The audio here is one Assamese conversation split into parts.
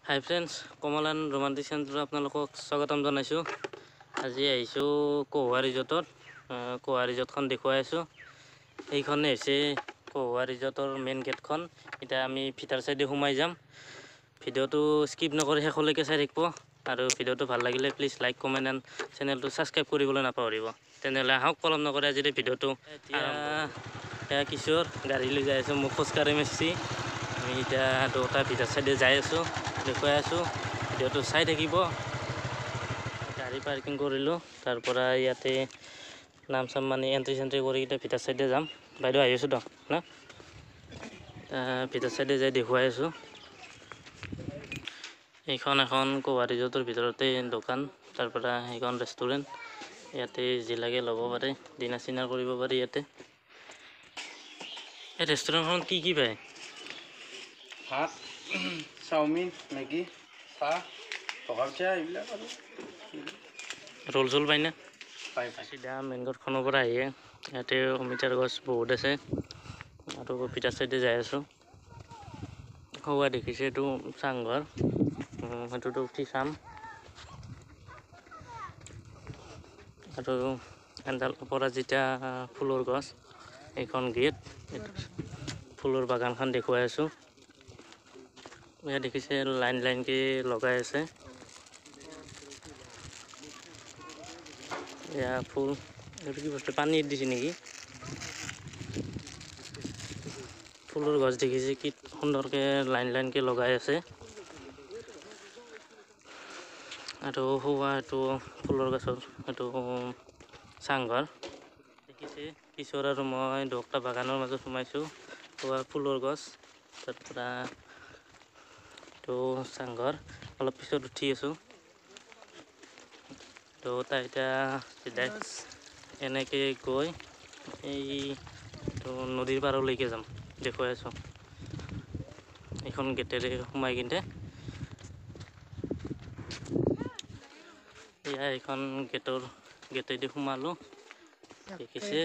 হাই ফ্ৰেণ্ডছ, কমলান ৰোমান্টিক চেণ্টাৰত আপোনালোকক স্বাগতম জনাইছোঁ। আজি আহিছোঁ কহুৱা ৰিজৰ্টত। কহুৱা ৰিজৰ্টখন দেখুৱাই আছোঁ। এইখনে হৈছে কহুৱা ৰিজৰ্টৰ মেইন গেটখন। এতিয়া আমি ভিতৰ চাইডে সোমাই যাম। ভিডিঅ'টো স্কিপ নকৰি শেষলৈকে চাই থাকিব। আৰু ভিডিঅ'টো ভাল লাগিলে প্লিজ লাইক কমেণ্ট এণ্ড চেনেলটো ছাবস্ক্ৰাইব কৰিবলৈ নাপাহৰিব। তেনেহ'লে আহক পলম নকৰে আজিৰ ভিডিঅ'টো। এতিয়া কিশোৰ গাড়ী লৈ যাই আছোঁ, মোক খোজকাঢ়ি মাৰিছে। আমি এতিয়া দুটা ভিতৰ চাইডে যাই আছোঁ, দেখুৱাই আছোঁ। ভিডিঅ'টো চাই থাকিব। গাড়ী পাৰ্কিং কৰিলোঁ, তাৰ পৰা ইয়াতে নাম চাম মানে এণ্ট্ৰি চেণ্ট্ৰি কৰি এতিয়া ভিতৰ চাইডে যাম। বাইদেউ আহি আছোঁ দিয়ক না, ভিতৰ চাইডে যাই দেখুৱাই আছোঁ। এইখন এখন কহুৱা ৰিজৰ্টৰ ভিতৰতে দোকান, তাৰ পৰা সেইখন ৰেষ্টুৰেণ্ট। ইয়াতে যি লাগে ল'ব পাৰে, ডিনাৰ চিনাৰ কৰিব পাৰি ইয়াতে। এই ৰেষ্টুৰেণ্টখনত কি পায়? ভাত, চাওমিন, মেগী, চাহ, পকৰা চাহ এইবিলাক আৰু ৰোল চোল পায়নে? পাই। চিধা মেইন ৰোডখনৰ পৰা আহিয়ে ইয়াতে অমিতাৰ গছ বহুত আছে। আৰু ভিতৰ চাইডে যাই আছোঁ। কহুৱা দেখিছে এইটো চাংঘৰ, সেইটোতো উঠি চাম। আৰু এডাল অপৰাজিতা ফুলৰ গছ, এইখন গেট, ফুলৰ বাগানখন দেখুৱাই আছোঁ। ইয়াত দেখিছে লাইন লাইনকৈ লগাই আছে। এয়া ফুল, এইটো কি বস্তু পানীত দিছে নেকি? ফুলৰ গছ দেখিছে কি সুন্দৰকৈ লাইন লাইনকৈ লগাই আছে। আৰু হোৱা এইটো ফুলৰ গছৰ এইটো চাংঘৰ দেখিছে। কিশোৰ আৰু মই দুটা বাগানৰ মাজত সোমাইছোঁ। ফুলৰ গছ, তাৰ পৰা এইটো চাংঘৰ। অলপ পিছত উঠি আছোঁ। তো তাই এতিয়া চিধাই এনেকৈ গৈ এইটো নদীৰ পাৰলৈকে যাম, দেখুৱাই আছোঁ। এইখন গেটেৰে সোমাই কিনে এয়া এইখন গেটেদি সোমালোঁ, দেখিছে।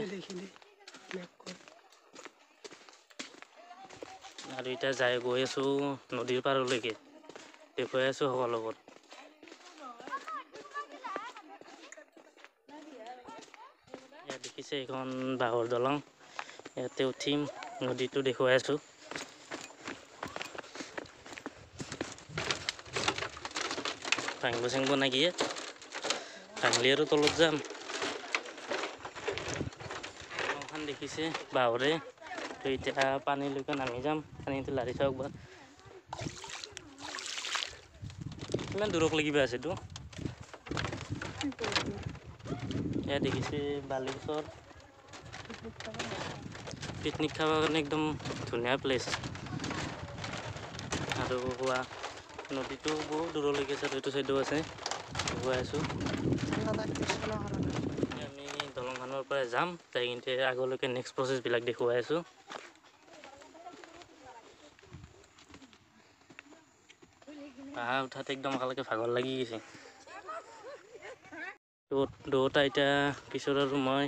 আৰু এতিয়া গৈ আছোঁ নদীৰ পাৰলৈকে, দেখুৱাই আছোঁ সকলোবোৰ। ইয়াত দেখিছে এইখন বাঁহৰ দলং, ইয়াতে উঠিম, নদীটো দেখুৱাই আছোঁ। ভাঙিব চাঙিব নেকি? ভাঙিলে আৰু তলত যাম। দলংখন দেখিছে বাঁহৰে, তো এতিয়া পানীলৈকে নামি যাম। পানীটো লাৰি চাওক বা কিমান দূৰক লাগিব আছে এইটো। এয়া দেখিছে বালিচৰ, পিকনিক খাবৰ কাৰণে একদম ধুনীয়া প্লেচ। আৰু হোৱা নদীটো বহুত দূৰলৈকে আছে, এইটো চাইডো আছে, গৈ আছোঁ। আমি দলংখনৰ পৰা যাম, যাই কিনে আগলৈকে নেক্সট প্ৰচেছবিলাক দেখুৱাই আছোঁ। উঠাত একদম একেলগে ভাগৰ লাগি গৈছে। দুয়োটা এতিয়া কিশোৰ আৰু মই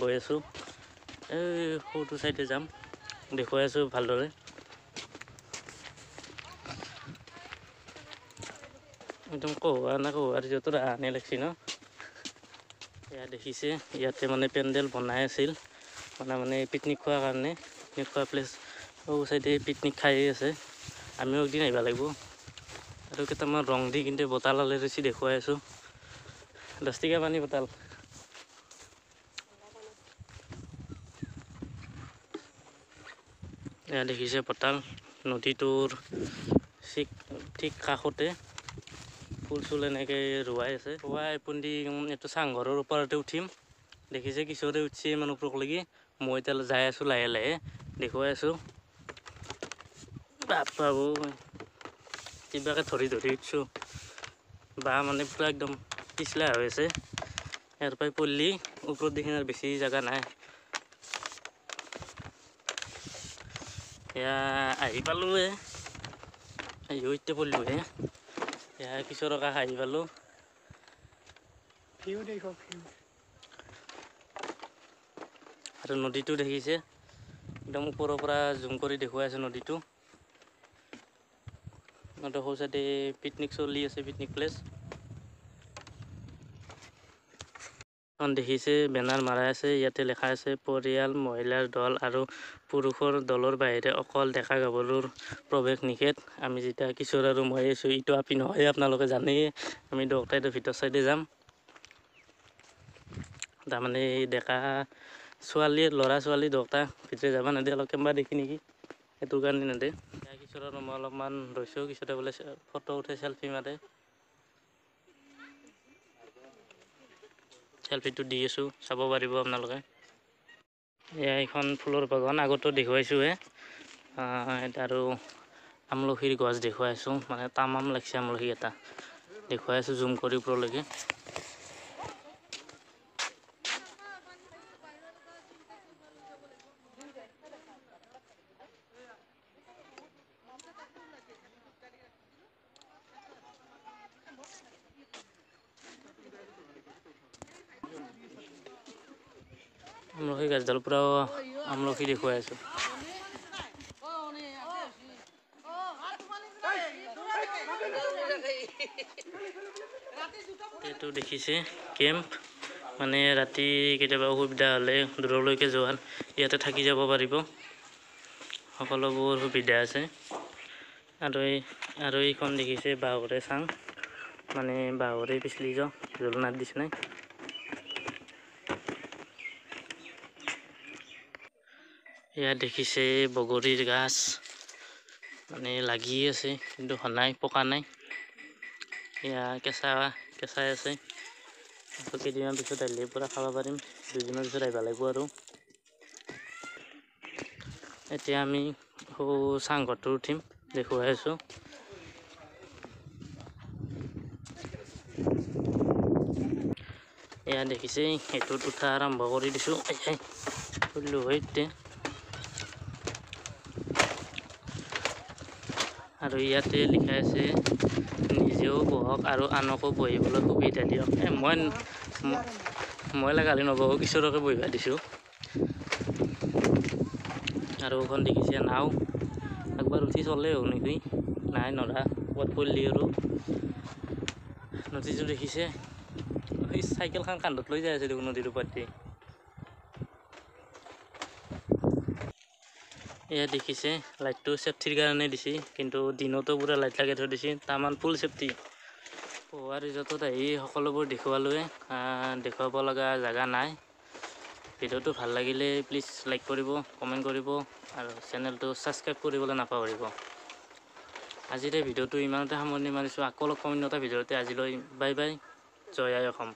গৈ আছোঁ। এই সৌটো চাইডে যাম, দেখুৱাই আছোঁ ভালদৰে। একদম কহুৱা ৰিজৰ্টত আনে লাগছি ন। এয়া দেখিছে ইয়াতে মানে পেণ্ডেল বনাই আছিল, মানে পিকনিক খোৱাৰ কাৰণে। পিকনিক খোৱা প্লেচ, সৌ চাইডে পিকনিক খাই আছে। আমিও একদিন আহিব লাগিব। আৰু কেইটামান ৰং দি কিন্তু বটাল ওলাই ৰৈছে, দেখুৱাই আছোঁ। 10 টকীয়া পানী বটল। এয়া দেখিছে বটাল, নদীটোৰ ঠিক কাষতে ফুল চুল এনেকৈ ৰোৱাই আছে। এইপিনেদি এইটো চাংঘৰৰ ওপৰতে উঠিম। দেখিছে কিশোৰে উঠিছে ইমান ওপৰলৈকে, মই এতিয়া যাই আছোঁ লাহে লাহে, দেখুৱাই আছোঁ। বাপ্পা ঐ, কিবাকে ধৰি উঠছোঁ। মানে পুৰা একদম পিছলা হৈ আছে। ইয়াৰ পৰাই পল্লি ওপৰত দেখি আৰু বেছি জেগা নাই। এয়া আহি পালোঁৱে, এতিয়া পল্লিহে। এয়া কিশোৰৰ কাষ আহি পালোঁ। আৰু নদীটো দেখিছে, একদম ওপৰৰ পৰা জুম কৰি দেখুৱাই আছোঁ নদীটো। সৌ চাইডে পিকনিক চলি আছে, পিকনিক প্লেচ। দেখিছে বেনাৰ মাৰা আছে, ইয়াতে লেখা আছে পৰিয়াল মহিলাৰ দল আৰু পুৰুষৰ দলৰ বাহিৰে অকল ডেকা গাভৰুৰ প্ৰৱেশ নিষেধ। আমি যেতিয়া কিশোৰ আৰু মই আছোঁ, ইটো আপি নহয়, আপোনালোকে জানেই আমি দুয়োটাইতো ভিতৰ চাইডে যাম। তাৰমানে ডেকা ছোৱালী ল'ৰা ছোৱালী দুয়োটা ভিতৰে যাব নেদে, অলপ কেম্বা দেখি নেকি, সেইটোৰ কাৰণে নেদে। কিশোৰ আৰু মই অলপমান ৰৈছোঁ, কিশোৰে বোলে ফটো উঠে, চেল্ফি মাৰে। চেল্ফিটো দি আছোঁ, চাব পাৰিব আপোনালোকে। এয়া এইখন ফুলৰ বাগান, আগতো দেখুৱাইছোঁহে। আৰু আমলখিৰ গছ দেখুৱাইছোঁ, মানে তামাম লাগছে আমলখি এটা দেখুৱাই আছোঁ জুম কৰি ওপৰলৈকে। আমলখি গাছডাল পুৰা আমলখি দেখুৱাই আছোঁ। এইটো দেখিছে কেম্প, মানে ৰাতি কেতিয়াবা অসুবিধা হ'লে দূৰলৈকে যোৱাৰ ইয়াতে থাকি যাব পাৰিব, সকলোবোৰ সুবিধা আছে। আৰু এইখন দেখিছে বাঁহৰে চাং, মানে বাঁহৰে পিছলি যাওঁ ঝুলনাৰ নিচিনাই। ইয়াত দেখিছে বগৰীৰ গাছ, মানে লাগি আছে কিন্তু নাই, পকা নাই। এয়া কেঁচাই আছে। কেইদিনমান পিছত আহিলে পূৰা খাব পাৰিম, 2 দিনৰ পিছত আহিব লাগিব। আৰু এতিয়া আমি চাংঘৰটো উঠিম, দেখুৱাই আছোঁ। এয়া দেখিছে, সেইটোত উঠা আৰম্ভ কৰি দিছোঁ। আৰু ইয়াতে লিখা আছে নিজেও বহক আৰু আনকো বহিবলৈ সুবিধা দিয়ক। মই লগালে নবহো, কিশোৰকে বহিব দিছোঁ। আৰু এখন দেখিছে নাও, একবাৰ উঠি চলে হ'ল নেকি, নাই নৰা ক'ত পৰিলি। আৰু নদীটো দেখিছে, সেই চাইকেলখন কান্ধত লৈ যাই আছে দেখোন নদীৰ ওপৰত। এয়া দেখিছে লাইটটো চেফটিৰ কাৰণে দিছে, কিন্তু দিনতো পুৰা লাইট লগাই থৈ দিছে, তামান ফুল চেফটি। কোঁৱা ৰিজৰ্টত আহি সকলোবোৰ দেখুৱালোৱে, দেখুৱাব লগা জেগা নাই। ভিডিঅ'টো ভাল লাগিলে প্লিজ লাইক কৰিব, কমেণ্ট কৰিব আৰু চেনেলটো ছাবস্ক্ৰাইব কৰিবলৈ নাপাহৰিব। আজিৰ এই ভিডিঅ'টো ইমানতে সামৰণি মাৰিছোঁ। আকৌ লগ পাম অন্য এটা ভিডিঅ'তে। আজিলৈ বাই বাই, জয় আই অসম।